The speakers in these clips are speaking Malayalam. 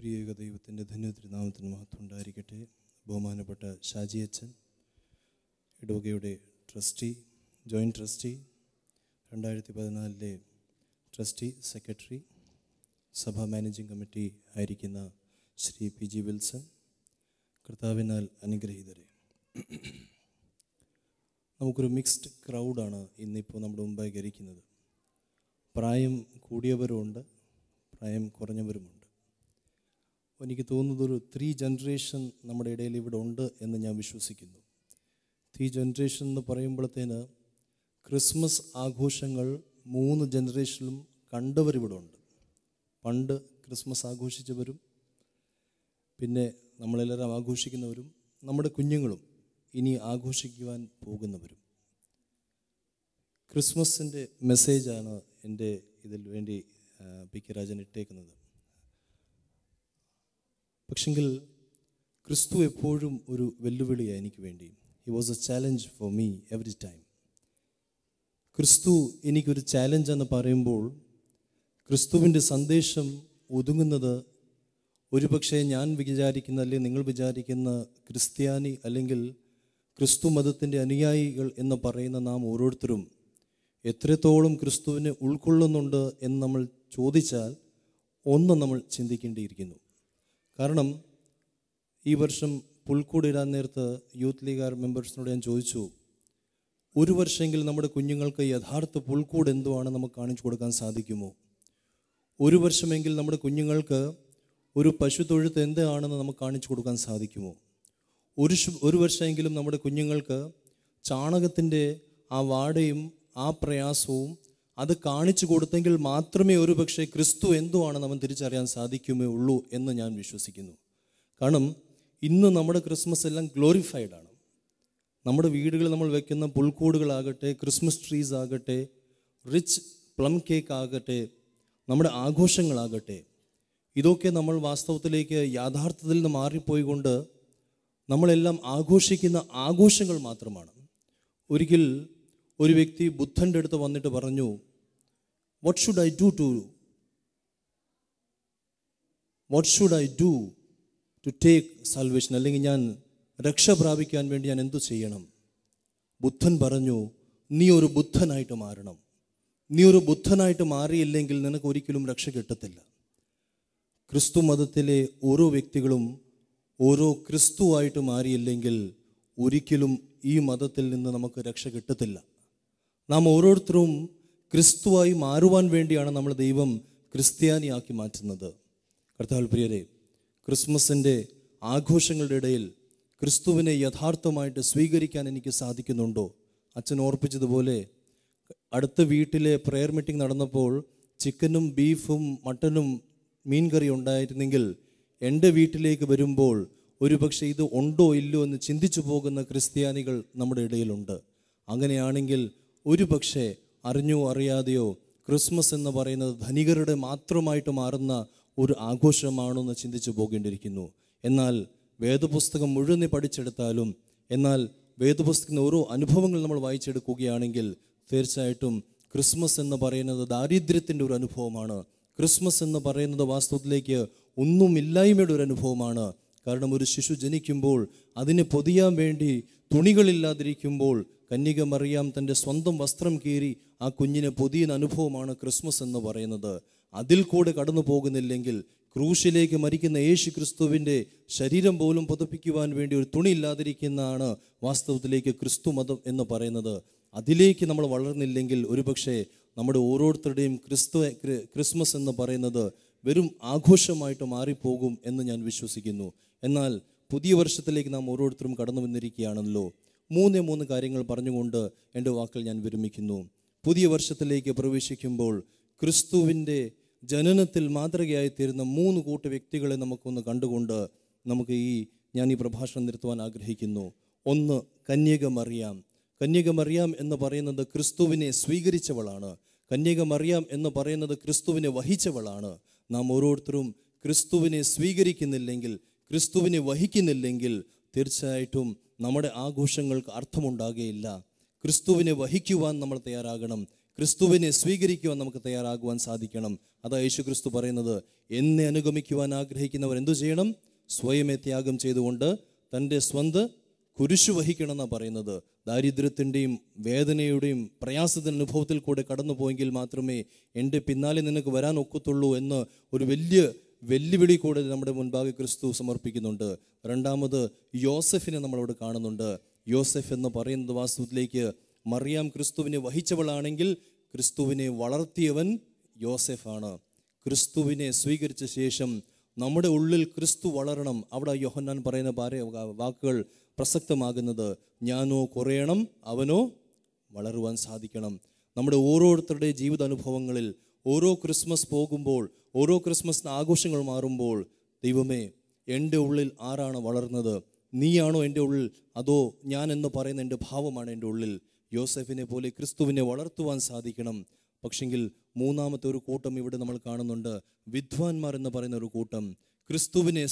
ത്രിയേക ദൈവത്തിൻ്റെ ധന്യതിരുനാമത്തിന് മഹത്വം ഉണ്ടായിരിക്കട്ടെ. ബഹുമാനപ്പെട്ട ഷാജി അച്ഛൻ, ഇടവകയുടെ trustee, joint trustee, 2014 trustee secretary, സഭാ മാനേജിംഗ് കമ്മിറ്റി ആയിരിക്കുന്ന ശ്രീ പി ജി വിൽസൺ, കർത്താവിനാൽ അനുഗ്രഹീതരെ, നമുക്കൊരു മിക്സ്ഡ് ക്രൗഡാണ് ഇന്നിപ്പോൾ നമ്മുടെ മുമ്പായി ഇരിക്കുന്നത്. പ്രായം കൂടിയവരുമുണ്ട്, പ്രായം കുറഞ്ഞവരുമുണ്ട്. എനിക്ക് തോന്നുന്നത് ഒരു 3 ജനറേഷൻ നമ്മുടെ ഇടയിൽ ഇവിടെ ഉണ്ട് എന്ന് ഞാൻ വിശ്വസിക്കുന്നു. 3 ജനറേഷൻ എന്ന് പറയുമ്പോഴത്തേന് ക്രിസ്മസ് ആഘോഷങ്ങൾ 3 ജനറേഷനിലും കണ്ടവരിവിടെ ഉണ്ട്. പണ്ട് ക്രിസ്മസ് ആഘോഷിച്ചവരും, പിന്നെ നമ്മളെല്ലാവരും ആഘോഷിക്കുന്നവരും, നമ്മുടെ കുഞ്ഞുങ്ങളും ഇനി ആഘോഷിക്കുവാൻ പോകുന്നവരും. ക്രിസ്മസിൻ്റെ മെസ്സേജാണ് എൻ്റെ ഇതിൽ വേണ്ടി പി കെ രാജൻ ഇട്ടേക്കുന്നത്. പക്ഷെങ്കിൽ ക്രിസ്തു എപ്പോഴും ഒരു വെല്ലുവിളിയാണ് എനിക്ക് വേണ്ടി. He was A challenge for me every time. ക്രിസ്തു എനിക്കൊരു ചാലഞ്ച് എന്ന് പറയുമ്പോൾ ക്രിസ്തുവിൻ്റെ സന്ദേശം ഒതുങ്ങുന്നത് ഒരുപക്ഷെ ഞാൻ വിചാരിക്കുന്ന അല്ലെങ്കിൽ നിങ്ങൾ വിചാരിക്കുന്ന ക്രിസ്ത്യാനി അല്ലെങ്കിൽ ക്രിസ്തു മതത്തിൻ്റെ അനുയായികൾ എന്ന് പറയുന്ന നാം ഓരോരുത്തരും എത്രത്തോളം ക്രിസ്തുവിനെ ഉൾക്കൊള്ളുന്നുണ്ട് എന്ന് നമ്മൾ ചോദിച്ചാൽ ഒന്ന് നമ്മൾ ചിന്തിക്കേണ്ടിയിരിക്കുന്നു. കാരണം ഈ വർഷം പുൽക്കൂടിടാൻ നേരത്ത് യൂത്ത് ലീഗാർ മെമ്പേഴ്സിനോട് ഞാൻ ചോദിച്ചു, ഒരു വർഷമെങ്കിൽ നമ്മുടെ കുഞ്ഞുങ്ങൾക്ക് യഥാർത്ഥ പുൽക്കൂട് എന്തുവാണ് നമുക്ക് കാണിച്ചു കൊടുക്കാൻ സാധിക്കുമോ? ഒരു വർഷമെങ്കിൽ നമ്മുടെ കുഞ്ഞുങ്ങൾക്ക് ഒരു പശു തൊഴുത്ത് എന്താണെന്ന് നമുക്ക് കാണിച്ചു കൊടുക്കാൻ സാധിക്കുമോ? ഒരു വർഷമെങ്കിലും നമ്മുടെ കുഞ്ഞുങ്ങൾക്ക് ചാണകത്തിൻ്റെ ആ വാടയും ആ പ്രയാസവും അത് കാണിച്ചു കൊടുത്തെങ്കിൽ മാത്രമേ ഒരു പക്ഷേ ക്രിസ്തു എന്തുവാണ് നമ്മൾ തിരിച്ചറിയാൻ സാധിക്കുമേ ഉള്ളൂ എന്ന് ഞാൻ വിശ്വസിക്കുന്നു. കാരണം ഇന്ന് നമ്മുടെ ക്രിസ്മസ് എല്ലാം ഗ്ലോറിഫൈഡ് ആണ്. നമ്മുടെ വീടുകളിൽ നമ്മൾ വെക്കുന്ന പുൽക്കൂടുകളാകട്ടെ, ക്രിസ്മസ് ട്രീസ് ആകട്ടെ, റിച്ച് പ്ലം കേക്ക് ആകട്ടെ, നമ്മുടെ ആഘോഷങ്ങളാകട്ടെ, ഇതൊക്കെ നമ്മൾ വാസ്തവത്തിലേക്ക് യാഥാർത്ഥ്യത്തിൽ നിന്ന് മാറിപ്പോയിക്കൊണ്ട് നമ്മളെല്ലാം ആഘോഷിക്കുന്ന ആഘോഷങ്ങൾ മാത്രമാണ്. ഒരിക്കൽ ഒരു വ്യക്തി ബുദ്ധൻ്റെ അടുത്ത് വന്നിട്ട് പറഞ്ഞു, what should I do to take salvation, അല്ലെങ്കിൽ ഞാൻ രക്ഷ പ്രാപിക്കാൻ വേണ്ടി ഞാൻ എന്തു ചെയ്യണം? ബുദ്ധൻ പറഞ്ഞു, നീ ഒരു ബുദ്ധനായിട്ട് മാറണം. നീ ഒരു ബുദ്ധനായിട്ട് മാറിയില്ലെങ്കിൽ നിനക്ക് ഒരിക്കലും രക്ഷ കിട്ടത്തില്ല. ക്രിസ്തു മതത്തിലെ ഓരോ വ്യക്തികളും ഓരോ ക്രിസ്തുവായിട്ട് മാറിയില്ലെങ്കിൽ ഒരിക്കലും ഈ മതത്തിൽ നിന്ന് നമുക്ക് രക്ഷ കിട്ടത്തില്ല. നാം ഓരോരുത്തരും ക്രിസ്തുവായി മാറുവാൻ വേണ്ടിയാണ് നമ്മൾ ദൈവം ക്രിസ്ത്യാനിയാക്കി മാറ്റുന്നത്. കർത്താവിൽ പ്രിയരെ, ക്രിസ്മസിൻ്റെ ആഘോഷങ്ങളുടെ ഇടയിൽ ക്രിസ്തുവിനെ യഥാർത്ഥമായിട്ട് സ്വീകരിക്കാൻ എനിക്ക് സാധിക്കുന്നുണ്ടോ? അച്ഛൻ ഓർപ്പിച്ചതുപോലെ അടുത്ത വീട്ടിലെ പ്രെയർ മീറ്റിംഗ് നടന്നപ്പോൾ ചിക്കനും ബീഫും മട്ടനും മീൻകറി ഉണ്ടായിരുന്നെങ്കിൽ എൻ്റെ വീട്ടിലേക്ക് വരുമ്പോൾ ഒരുപക്ഷെ ഇത് ഉണ്ടോ ഇല്ലോ എന്ന് ചിന്തിച്ചു പോകുന്ന ക്രിസ്ത്യാനികൾ നമ്മുടെ ഇടയിലുണ്ട്. അങ്ങനെയാണെങ്കിൽ ഒരു പക്ഷേ അറിഞ്ഞോ അറിയാതെയോ ക്രിസ്മസ് എന്ന് പറയുന്നത് ധനികരുടെ മാത്രമായിട്ട് മാറുന്ന ഒരു ആഘോഷമാണോ എന്ന് ചിന്തിച്ചു പോകേണ്ടിയിരിക്കുന്നു. എന്നാൽ വേദപുസ്തകം മുഴുവൻ പഠിച്ചെടുത്താലും, എന്നാൽ വേദപുസ്തകത്തിന് ഓരോ അനുഭവങ്ങൾ നമ്മൾ വായിച്ചെടുക്കുകയാണെങ്കിൽ തീർച്ചയായിട്ടും ക്രിസ്മസ് എന്ന് പറയുന്നത് ദാരിദ്ര്യത്തിൻ്റെ ഒരു അനുഭവമാണ്. ക്രിസ്മസ് എന്ന് പറയുന്നത് വാസ്തവത്തിലേക്ക് ഒന്നുമില്ലായ്മയുടെ ഒരു അനുഭവമാണ്. കാരണം ഒരു ശിശു ജനിക്കുമ്പോൾ അതിനെ പൊതിയാൻ വേണ്ടി തുണികളില്ലാതിരിക്കുമ്പോൾ കന്യക മറിയാം തൻ്റെ സ്വന്തം വസ്ത്രം കീറി ആ കുഞ്ഞിനെ പൊതിയുന്ന അനുഭവമാണ് ക്രിസ്മസ് എന്ന് പറയുന്നത്. അതിൽ കൂടെ കടന്നു പോകുന്നില്ലെങ്കിൽ ക്രൂശിലേക്ക് മരിക്കുന്ന യേശു ക്രിസ്തുവിൻ്റെ ശരീരം പോലും പുതപ്പിക്കുവാൻ വേണ്ടി ഒരു തുണി ഇല്ലാതിരിക്കുന്നതാണ് വാസ്തവത്തിലേക്ക് ക്രിസ്തു മതം എന്ന് പറയുന്നത്. അതിലേക്ക് നമ്മൾ വളർന്നില്ലെങ്കിൽ ഒരുപക്ഷെ നമ്മുടെ ഓരോരുത്തരുടെയും ക്രിസ്മസ് എന്ന് പറയുന്നത് വെറും ആഘോഷമായിട്ട് മാറിപ്പോകും എന്ന് ഞാൻ വിശ്വസിക്കുന്നു. എന്നാൽ പുതിയ വർഷത്തിലേക്ക് നാം ഓരോരുത്തരും കടന്നു വന്നിരിക്കുകയാണല്ലോ. 3 കാര്യങ്ങൾ പറഞ്ഞുകൊണ്ട് എൻ്റെ വാക്കുകൾ ഞാൻ വിരമിക്കുന്നു. പുതിയ വർഷത്തിലേക്ക് പ്രവേശിക്കുമ്പോൾ ക്രിസ്തുവിൻ്റെ ജനനത്തിൽ മാതൃകയായി തീരുന്ന 3 കൂട്ട വ്യക്തികളെ നമുക്കൊന്ന് കണ്ടുകൊണ്ട് ഞാൻ ഈ പ്രഭാഷണം നിർത്തുവാൻ ആഗ്രഹിക്കുന്നു. 1, കന്യക മറിയാം. കന്യക മറിയാം എന്ന് പറയുന്നത് ക്രിസ്തുവിനെ സ്വീകരിച്ചവളാണ്. കന്യക മറിയാം എന്ന് പറയുന്നത് ക്രിസ്തുവിനെ വഹിച്ചവളാണ്. നാം ഓരോരുത്തരും ക്രിസ്തുവിനെ സ്വീകരിക്കുന്നില്ലെങ്കിൽ, ക്രിസ്തുവിനെ വഹിക്കുന്നില്ലെങ്കിൽ തീർച്ചയായിട്ടും നമ്മുടെ ആഘോഷങ്ങൾക്ക് അർത്ഥമുണ്ടാകുകയില്ല. ക്രിസ്തുവിനെ വഹിക്കുവാൻ നമ്മൾ തയ്യാറാകണം. ക്രിസ്തുവിനെ സ്വീകരിക്കുവാൻ നമുക്ക് തയ്യാറാകുവാൻ സാധിക്കണം. അതാ യേശു ക്രിസ്തു പറയുന്നത്, എന്നെ അനുഗമിക്കുവാൻ ആഗ്രഹിക്കുന്നവർ എന്തു ചെയ്യണം? സ്വയമേ ത്യാഗം ചെയ്തുകൊണ്ട് തൻ്റെ സ്വന്തം കുരിശു വഹിക്കണം എന്നാണ് പറയുന്നത്. ദാരിദ്ര്യത്തിൻ്റെയും വേദനയുടെയും പ്രയാസത്തിൻ്റെ അനുഭവത്തിൽ കൂടെ കടന്നു പോയെങ്കിൽ മാത്രമേ എൻ്റെ പിന്നാലെ നിനക്ക് വരാൻ ഒക്കത്തുള്ളൂ എന്ന് ഒരു വലിയ വെല്ലുവിളി കൂടെ നമ്മുടെ മുൻപാകെ ക്രിസ്തു സമർപ്പിക്കുന്നുണ്ട്. രണ്ടാമത് യോസെഫിനെ നമ്മളവിടെ കാണുന്നുണ്ട്. യോസെഫ് എന്ന് പറയുന്നത് വാസ്തവത്തിലേക്ക് മറിയാം ക്രിസ്തുവിനെ വഹിച്ചവളാണെങ്കിൽ ക്രിസ്തുവിനെ വളർത്തിയവൻ യോസെഫാണ്. ക്രിസ്തുവിനെ സ്വീകരിച്ച ശേഷം നമ്മുടെ ഉള്ളിൽ ക്രിസ്തു വളരണം. അവിടെ യോഹന്നാൻ പറയുന്ന വാക്കുകൾ പ്രസക്തമാകുന്നത്, ഞാനോ കുറയണം, അവനോ വളരുവാൻ സാധിക്കണം. നമ്മുടെ ഓരോരുത്തരുടെ ജീവിതാനുഭവങ്ങളിൽ ഓരോ ക്രിസ്മസ് പോകുമ്പോൾ, ഓരോ ക്രിസ്മസ് ആഘോഷങ്ങൾ മാറുമ്പോൾ, ദൈവമേ, എൻ്റെ ഉള്ളിൽ ആരാണ് വളർന്നത്? നീയാണോ എൻ്റെ ഉള്ളിൽ, അതോ ഞാൻ എന്ന് പറയുന്ന എൻ്റെ ഭാവമാണ് എൻ്റെ ഉള്ളിൽ? യോസെഫിനെ പോലെ ക്രിസ്തുവിനെ വളർത്തുവാൻ സാധിക്കണം. പക്ഷെങ്കിൽ മൂന്നാമത്തെ ഒരു കൂട്ടം ഇവിടെ നമ്മൾ കാണുന്നുണ്ട്, വിദ്വാൻമാർ എന്ന് പറയുന്ന ഒരു കൂട്ടം. ക്രിസ്തുവിനെ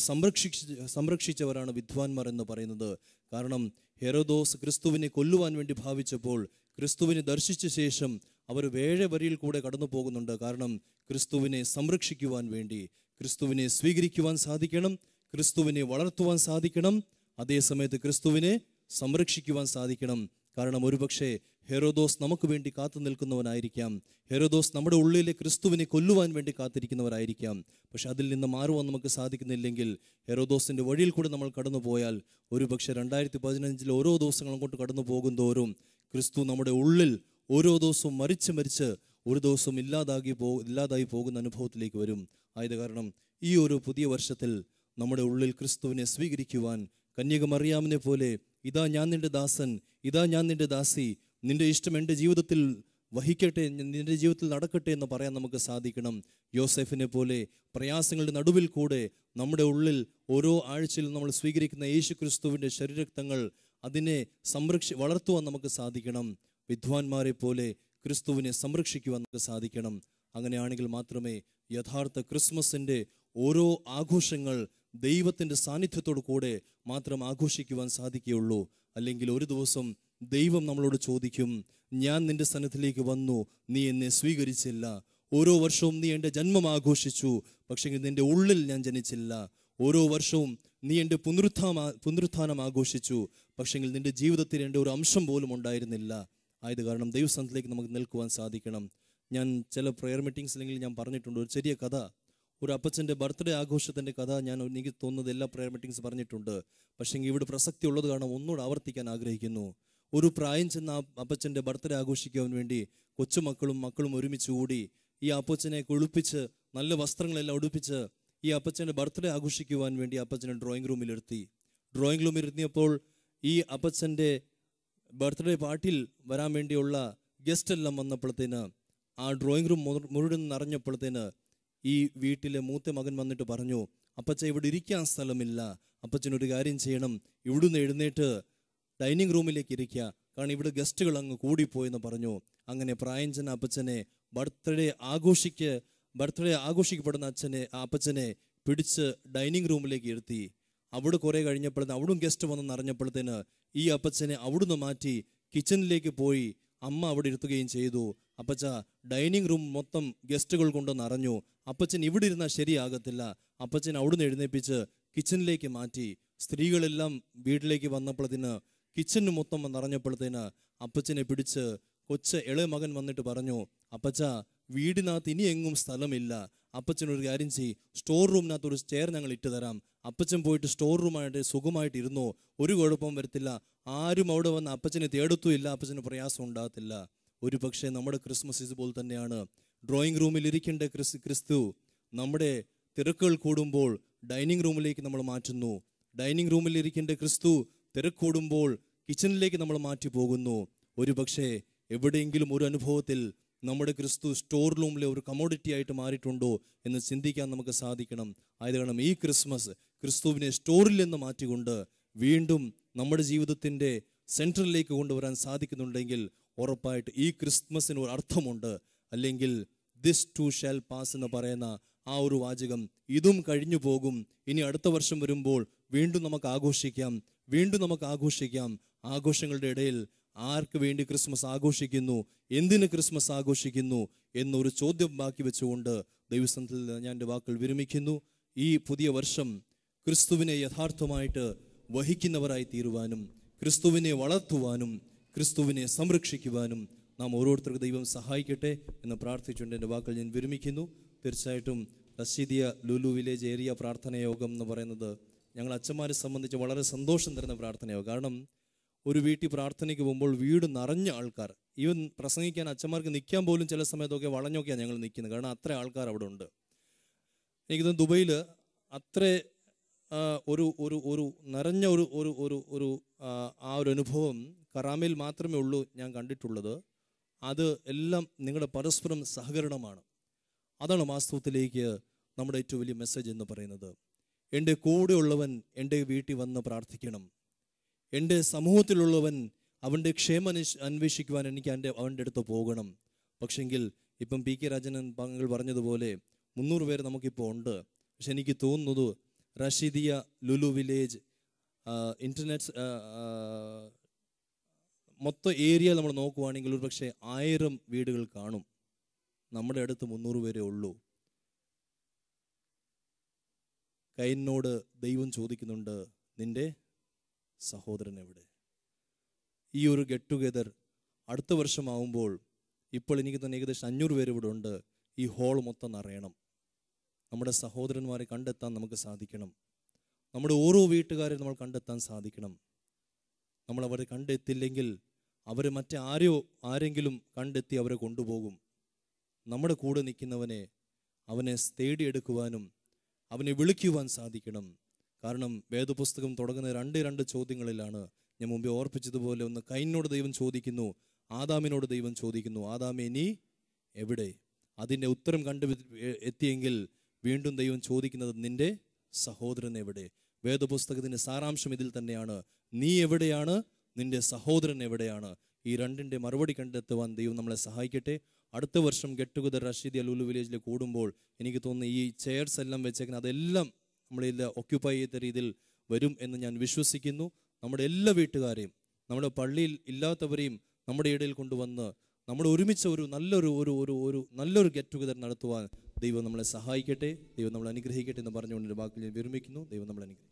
സംരക്ഷിച്ചവരാണ് വിദ്വാൻമാർ എന്ന് പറയുന്നത്. കാരണം ഹെരോദോസ് ക്രിസ്തുവിനെ കൊല്ലുവാൻ വേണ്ടി ഭാവിച്ചപ്പോൾ ക്രിസ്തുവിനെ ദർശിച്ച ശേഷം അവർ വേഴവരിയിൽ കൂടെ കടന്നു പോകുന്നുണ്ട്. കാരണം ക്രിസ്തുവിനെ സംരക്ഷിക്കുവാൻ വേണ്ടി ക്രിസ്തുവിനെ സ്വീകരിക്കുവാൻ സാധിക്കണം, ക്രിസ്തുവിനെ വളർത്തുവാൻ സാധിക്കണം, അതേസമയത്ത് ക്രിസ്തുവിനെ സംരക്ഷിക്കുവാൻ സാധിക്കണം. കാരണം ഒരുപക്ഷെ ഹെരോദോസ് നമുക്ക് വേണ്ടി കാത്തു നിൽക്കുന്നവനായിരിക്കാം, ഹെരോദോസ് നമ്മുടെ ഉള്ളിലെ ക്രിസ്തുവിനെ കൊല്ലുവാൻ വേണ്ടി കാത്തിരിക്കുന്നവരായിരിക്കാം. പക്ഷെ അതിൽ നിന്ന് മാറുവാൻ നമുക്ക് സാധിക്കുന്നില്ലെങ്കിൽ, ഹെരോദോസിൻ്റെ വഴിയിൽ കൂടെ നമ്മൾ കടന്നു പോയാൽ ഒരുപക്ഷെ 2015 ഓരോ ദിവസങ്ങളും കൊണ്ട് കടന്നു പോകും തോറും ക്രിസ്തു നമ്മുടെ ഉള്ളിൽ ഓരോ ദിവസവും മരിച്ച് ഒരു ദിവസം ഇല്ലാതായി പോകുന്ന അനുഭവത്തിലേക്ക് വരും. ആയത് കാരണം ഈ ഒരു പുതിയ വർഷത്തിൽ നമ്മുടെ ഉള്ളിൽ ക്രിസ്തുവിനെ സ്വീകരിക്കുവാൻ കന്യക മറിയാമിനെ പോലെ, ഇതാ ഞാൻ നിന്റെ ദാസൻ, ഇതാ ഞാൻ നിന്റെ ദാസി, നിന്റെ ഇഷ്ടം എൻ്റെ ജീവിതത്തിൽ വഹിക്കട്ടെ, നിന്റെ ജീവിതത്തിൽ നടക്കട്ടെ എന്ന് പറയാൻ നമുക്ക് സാധിക്കണം. യോസെഫിനെ പോലെ പ്രയാസങ്ങളുടെ നടുവിൽ കൂടെ നമ്മുടെ ഉള്ളിൽ ഓരോ ആഴ്ചയിൽ നമ്മൾ സ്വീകരിക്കുന്ന യേശു ക്രിസ്തുവിൻ്റെ ശരീരരക്തങ്ങൾ അതിനെ വളർത്തുവാൻ നമുക്ക് സാധിക്കണം. വിദ്വാൻമാരെ പോലെ ക്രിസ്തുവിനെ സംരക്ഷിക്കുവാൻ നമുക്ക് സാധിക്കണം. അങ്ങനെയാണെങ്കിൽ മാത്രമേ യഥാർത്ഥ ക്രിസ്മസിൻ്റെ ഓരോ ആഘോഷങ്ങൾ ദൈവത്തിൻ്റെ സാന്നിധ്യത്തോടു കൂടെ മാത്രം ആഘോഷിക്കുവാൻ സാധിക്കുകയുള്ളൂ. അല്ലെങ്കിൽ ഒരു ദിവസം ദൈവം നമ്മളോട് ചോദിക്കും, ഞാൻ നിന്റെ സന്നിധിയിലേക്ക് വന്നു, നീ എന്നെ സ്വീകരിച്ചില്ല. ഓരോ വർഷവും നീ എൻ്റെ ജന്മം ആഘോഷിച്ചു, പക്ഷേ നിന്റെ ഉള്ളിൽ ഞാൻ ജനിച്ചില്ല. ഓരോ വർഷവും നീ എൻ്റെ പുനരുത്ഥാനം ആഘോഷിച്ചു, പക്ഷെങ്കിൽ നിന്റെ ജീവിതത്തിൽ എൻ്റെ ഒരു അംശം പോലും ഉണ്ടായിരുന്നില്ല. ആയത് കാരണം ദൈവസന്നിധിയിലേക്ക് നമുക്ക് നിൽക്കുവാൻ സാധിക്കണം. ഞാൻ ചില പ്രെയർ മീറ്റിംഗ്സിലെങ്കിൽ ഞാൻ പറഞ്ഞിട്ടുണ്ട് ഒരു ചെറിയ കഥ. ഒരു അപ്പച്ചൻ്റെ ബർത്ത്ഡേ ആഘോഷത്തിൻ്റെ കഥ എനിക്ക് തോന്നുന്നത് എല്ലാ പ്രെയർ മീറ്റിംഗ്സ് പറഞ്ഞിട്ടുണ്ട്. പക്ഷേ ഇവിടെ പ്രസക്തി ഉള്ളത് കാരണം ഒന്നുകൂടെ ആവർത്തിക്കാൻ ആഗ്രഹിക്കുന്നു. ഒരു പ്രായം ചെന്ന അപ്പച്ചൻ്റെ ബർത്ത്ഡേ ആഘോഷിക്കാൻ വേണ്ടി മക്കളും ഒരുമിച്ച് കൂടി ഈ അപ്പച്ചനെ കുളിപ്പിച്ച് നല്ല വസ്ത്രങ്ങളെല്ലാം ഉടുപ്പിച്ച് ഈ അപ്പച്ചൻ്റെ ബർത്ത്ഡേ ആഘോഷിക്കുവാൻ വേണ്ടി അപ്പച്ചനെ ഡ്രോയിങ് റൂമിൽ ഇരുത്തിയപ്പോൾ ഈ അപ്പച്ചൻ്റെ ബർത്ത്ഡേ പാർട്ടിയിൽ വരാൻ വേണ്ടിയുള്ള ഗസ്റ്റ് എല്ലാം വന്നപ്പോഴത്തേന് ആ ഡ്രോയിങ് റൂം മുഴുവൻ നിറഞ്ഞപ്പോഴത്തേന് ഈ വീട്ടിലെ മൂത്ത മകൻ വന്നിട്ട് പറഞ്ഞു, അപ്പച്ച ഇവിടെ ഇരിക്കാൻ സ്ഥലമില്ല, അപ്പച്ചനൊരു കാര്യം ചെയ്യണം, ഇവിടുന്ന് എഴുന്നേറ്റ് ഡൈനിങ് റൂമിലേക്ക് ഇരിക്കുക, കാരണം ഇവിടെ ഗസ്റ്റുകൾ അങ്ങ് കൂടിപ്പോയെന്ന് പറഞ്ഞു. അങ്ങനെ പ്രായഞ്ചന അപ്പച്ചനെ ബർത്ത്ഡേ ആഘോഷിക്കപ്പെടുന്ന അപ്പച്ചനെ പിടിച്ച് ഡൈനിങ് റൂമിലേക്ക് ഇരുത്തി. അവിടെ കുറെ കഴിഞ്ഞപ്പോഴത്തേന് അവിടും ഗസ്റ്റ് വന്ന് നിറഞ്ഞപ്പോഴത്തേന് ഈ അപ്പച്ചനെ അവിടുന്ന് മാറ്റി കിച്ചണിലേക്ക് പോയി അമ്മ അവിടെ ഇരുത്തുകയും ചെയ്തു. അപ്പച്ച ഡൈനിങ് റൂം മൊത്തം ഗസ്റ്റുകൾ കൊണ്ട് നിറഞ്ഞു, അപ്പച്ചൻ ഇവിടെ ഇരുന്നാൽ ശരിയാകത്തില്ല, അപ്പച്ചൻ അവിടുന്ന് എഴുന്നേപ്പിച്ച് കിച്ചണിലേക്ക് മാറ്റി. സ്ത്രീകളെല്ലാം വീട്ടിലേക്ക് വന്നപ്പോഴത്തേന് കിച്ചണിന് മൊത്തം നിറഞ്ഞപ്പോഴത്തേന് അപ്പച്ചനെ പിടിച്ച് ഇളയ മകൻ വന്നിട്ട് പറഞ്ഞു, അപ്പച്ച വീടിനകത്ത് ഇനി എങ്ങും സ്ഥലമില്ല, അപ്പച്ചനൊരു കാര്യം ചെയ്യ്, സ്റ്റോർ റൂമിനകത്ത് ഒരു ചെയർ ഞങ്ങൾ ഇട്ട് തരാം, അപ്പച്ചൻ പോയിട്ട് സ്റ്റോർ റൂമായിട്ട് സുഖമായിട്ട് ഇരുന്നോ, ഒരു കുഴപ്പവും വരത്തില്ല, ആരും അവിടെ വന്ന് അപ്പച്ചനെ തേടത്തുമില്ല, അപ്പച്ചന് പ്രയാസം ഉണ്ടാകത്തില്ല. ഒരു പക്ഷേ നമ്മുടെ ക്രിസ്മസ് ഇതുപോലെ തന്നെയാണ്. ഡ്രോയിങ് റൂമിൽ ഇരിക്കേണ്ട ക്രിസ്തു നമ്മുടെ തിരക്കുകൾ കൂടുമ്പോൾ ഡൈനിങ് റൂമിലേക്ക് നമ്മൾ മാറ്റുന്നു. ഡൈനിങ് റൂമിൽ ഇരിക്കേണ്ട ക്രിസ്തു തിരക്ക് കൂടുമ്പോൾ കിച്ചണിലേക്ക് നമ്മൾ മാറ്റി പോകുന്നു. ഒരു പക്ഷേ എവിടെയെങ്കിലും ഒരു അനുഭവത്തിൽ നമ്മുടെ ക്രിസ്തു സ്റ്റോർ റൂമിലെ ഒരു കമോഡിറ്റി ആയിട്ട് മാറിയിട്ടുണ്ടോ എന്ന് ചിന്തിക്കാൻ നമുക്ക് സാധിക്കണം. ആയത് കാരണം ഈ ക്രിസ്മസ് ക്രിസ്തുവിനെ സ്റ്റോറിൽ നിന്ന് മാറ്റിക്കൊണ്ട് വീണ്ടും നമ്മുടെ ജീവിതത്തിൻ്റെ സെൻട്രലിലേക്ക് കൊണ്ടുവരാൻ സാധിക്കുന്നുണ്ടെങ്കിൽ ഉറപ്പായിട്ട് ഈ ക്രിസ്മസിന് ഒരു അർത്ഥമുണ്ട്. അല്ലെങ്കിൽ ദിസ് ടു ഷാൽ പാസ് എന്ന് പറയുന്ന ആ ഒരു വാചകം, ഇതും കഴിഞ്ഞു പോകും, ഇനി അടുത്ത വർഷം വരുമ്പോൾ വീണ്ടും നമുക്ക് ആഘോഷിക്കാം. ആഘോഷങ്ങളുടെ ഇടയിൽ ആർക്ക് വേണ്ടി ക്രിസ്മസ് ആഘോഷിക്കുന്നു, എന്തിന് ക്രിസ്മസ് ആഘോഷിക്കുന്നു എന്നൊരു ചോദ്യം ബാക്കി വെച്ചുകൊണ്ട് ദൈവസന്നിധിയിൽ ഞാൻ എൻ്റെ വാക്കുകൾ വിരമിക്കുന്നു. ഈ പുതിയ വർഷം ക്രിസ്തുവിനെ യഥാർത്ഥമായിട്ട് വഹിക്കുന്നവരായി തീരുവാനും, ക്രിസ്തുവിനെ വളർത്തുവാനും, ക്രിസ്തുവിനെ സംരക്ഷിക്കുവാനും നാം ഓരോരുത്തർക്ക് ദൈവം സഹായിക്കട്ടെ എന്ന് പ്രാർത്ഥിച്ചുകൊണ്ട് എൻ്റെ വാക്കുകൾ ഞാൻ വിരമിക്കുന്നു. തീർച്ചയായിട്ടും റഷീദിയ ലുലു വില്ലേജ് ഏരിയ പ്രാർത്ഥന യോഗം എന്ന് പറയുന്നത് ഞങ്ങൾ അച്ഛന്മാരെ സംബന്ധിച്ച് വളരെ സന്തോഷം തരുന്ന പ്രാർത്ഥനയോഗം. കാരണം ഒരു വീട്ടിൽ പ്രാർത്ഥനയ്ക്ക് പോകുമ്പോൾ വീട് നിറഞ്ഞ ആൾക്കാർ, ഈവൻ പ്രസംഗിക്കാൻ അച്ഛന്മാർക്ക് നിൽക്കാൻ പോലും ചില സമയത്തൊക്കെ വളഞ്ഞൊക്കെയാണ് ഞങ്ങൾ നിൽക്കുന്നത്. കാരണം അത്ര ആൾക്കാർ അവിടെ ഉണ്ട്. എനിക്കിത് ദുബൈയിൽ അത്ര ഒരു ഒരു ഒരു നിറഞ്ഞ ഒരു ഒരു ഒരു ഒരു ആ ഒരു അനുഭവം കറാമയിൽ മാത്രമേ ഉള്ളൂ ഞാൻ കണ്ടിട്ടുള്ളത്. അത് എല്ലാം നിങ്ങളുടെ പരസ്പരം സഹകരണമാണ്. അതാണ് വാസ്തവത്തിലേക്ക് നമ്മുടെ ഏറ്റവും വലിയ മെസ്സേജ് എന്ന് പറയുന്നത്. എൻ്റെ കൂടെയുള്ളവൻ എൻ്റെ വീട്ടിൽ വന്ന് പ്രാർത്ഥിക്കണം. എൻ്റെ സമൂഹത്തിലുള്ളവൻ അവൻ്റെ ക്ഷേമം അന്വേഷിക്കുവാൻ എനിക്ക് അവൻ്റെ അടുത്ത് പോകണം. പക്ഷെങ്കിൽ ഇപ്പം പി കെ രാജനൻ പങ്കൾ പറഞ്ഞതുപോലെ 300 പേര് നമുക്കിപ്പോൾ ഉണ്ട്. പക്ഷെ എനിക്ക് തോന്നുന്നത് റഷീദിയ ലുലു വില്ലേജ് ഇൻ്റർനെറ്റ് മൊത്തം ഏരിയ നമ്മൾ നോക്കുവാണെങ്കിൽ ഒരു പക്ഷേ 1000 വീടുകൾ കാണും. നമ്മുടെ അടുത്ത് 300 പേരേ ഉള്ളൂ. കൈനോട് ദൈവം ചോദിക്കുന്നുണ്ട്, നിന്റെ സഹോദരൻ എവിടെ? ഈ ഒരു ഗെറ്റ് ടുഗെദർ അടുത്ത വർഷമാവുമ്പോൾ, ഇപ്പോൾ എനിക്ക് തന്നെ ഏകദേശം 500 പേര് ഇവിടെ ഉണ്ട്. ഈ ഹോൾ മൊത്തം നിറയണം. നമ്മുടെ സഹോദരന്മാരെ കണ്ടെത്താൻ നമുക്ക് സാധിക്കണം. നമ്മുടെ ഓരോ വീട്ടുകാരെ നമ്മൾ കണ്ടെത്താൻ സാധിക്കണം. നമ്മൾ അവരെ കണ്ടെത്തില്ലെങ്കിൽ അവരെ ആരെങ്കിലും കണ്ടെത്തി അവരെ കൊണ്ടുപോകും. നമ്മുടെ കൂടെ നിൽക്കുന്നവനെ അവനെ തേടിയെടുക്കുവാനും അവനെ വിളിക്കുവാൻ സാധിക്കണം. കാരണം വേദപുസ്തകം തുടങ്ങുന്ന 2 ചോദ്യങ്ങളിലാണ്. ഞാൻ മുമ്പേ ഓർപ്പിച്ചതുപോലെ, ഒന്ന് കൈനോട് ദൈവം ചോദിക്കുന്നു, ആദാമിനോട് ദൈവം ചോദിക്കുന്നു, ആദാമേ നീ എവിടെ? അതിൻ്റെ ഉത്തരം എത്തിയെങ്കിൽ വീണ്ടും ദൈവം ചോദിക്കുന്നത്, നിന്റെ സഹോദരൻ എവിടെ? വേദപുസ്തകത്തിൻ്റെ സാരാംശം ഇതിൽ തന്നെയാണ്. നീ എവിടെയാണ്? നിന്റെ സഹോദരൻ എവിടെയാണ്? ഈ 2ന്റെ മറുപടി കണ്ടെത്തുവാൻ ദൈവം നമ്മളെ സഹായിക്കട്ടെ. അടുത്ത വർഷം ഗെറ്റ് ടുഗദർ റഷീദിയ ലുലു വില്ലേജിൽ കൂടുമ്പോൾ എനിക്ക് തോന്നുന്നു ഈ ചെയർസ് എല്ലാം വെച്ചേക്കുന്നത് അതെല്ലാം നമ്മളിൽ ഓക്യുപ്പൈ ചെയ്ത രീതിയിൽ വരും എന്ന് ഞാൻ വിശ്വസിക്കുന്നു. നമ്മുടെ എല്ലാ വീട്ടുകാരെയും, നമ്മുടെ പള്ളിയിൽ ഇല്ലാത്തവരെയും നമ്മുടെ ഇടയിൽ കൊണ്ടുവന്ന് നമ്മുടെ ഒരുമിച്ച് ഒരു നല്ലൊരു ഗെറ്റ് ടുഗദർ നടത്തുവാൻ ദൈവം നമ്മളെ സഹായിക്കട്ടെ. ദൈവം നമ്മളെ അനുഗ്രഹിക്കട്ടെ എന്ന് പറഞ്ഞുകൊണ്ട് വാക്കിൽ വിരമിക്കുന്നു. ദൈവം നമ്മളെ അനുഗ്രഹിക്കട്ടെ.